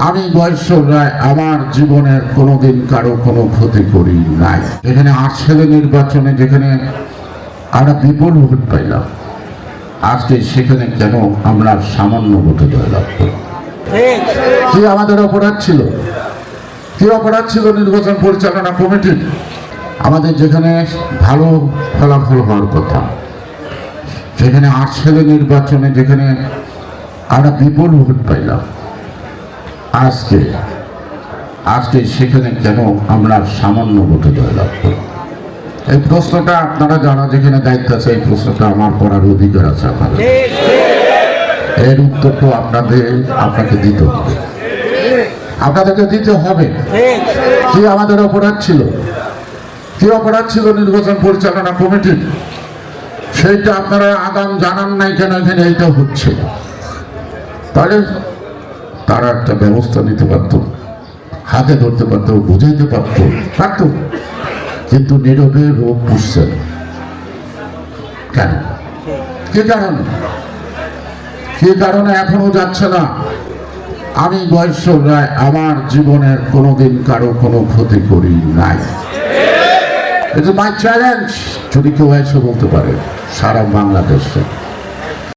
আমি বয়সর রায় আমার জীবনের কোনোদিন কারো কোনো ক্ষতি করি নাই। এখানে ৮ সালের নির্বাচনে যেখানে আমরা বিপুল ভোট পাইলাম, আজকে সেখানে কেন আমরা সামান্য ভোটে জয়লাভ করি? কি আমাদের অপরাধ ছিল? কি অপরাধ ছিল নির্বাচন পরিচালনা কমিটির? আমাদের যেখানে ভালো ফলাফল হওয়ার কথা, সেখানে ৮ সালের নির্বাচনে যেখানে আমরা বিপুল ভোট পাইলাম, আজকে সেখানে কেন আমরা সামান্য ভোটে জয়লাভ করি? এই প্রশ্নটা আপনারা যারা যেখানে দায়িত্ব আছে, এই প্রশ্নটা আমার করার অধিকার আছে আপনাদের। এর উত্তরটা আপনাকে দিতে হবে, আপনাদেরকে দিতে হবে। কি আমাদের অপরাধ ছিল? কি অপরাধ ছিল নির্বাচন পরিচালনা কমিটির? সেইটা আপনারা আগাম জানান নাই কেন এখানে এইটা হচ্ছে? তাহলে তারা একটা ব্যবস্থা নিতে পারত, হাতে ধরতে পারত, বুঝাইতে পারত, কিন্তু নীরবে রোগ পুষছেন কেন? কি কারণে এখনো যাচ্ছে না? আমি বয়সর রায় আমার জীবনের কোনোদিন কারো কোনো ক্ষতি করি নাই। এটা মাই চ্যালেঞ্জ। যদি কেউ এসে বলতে পারে সারা বাংলাদেশে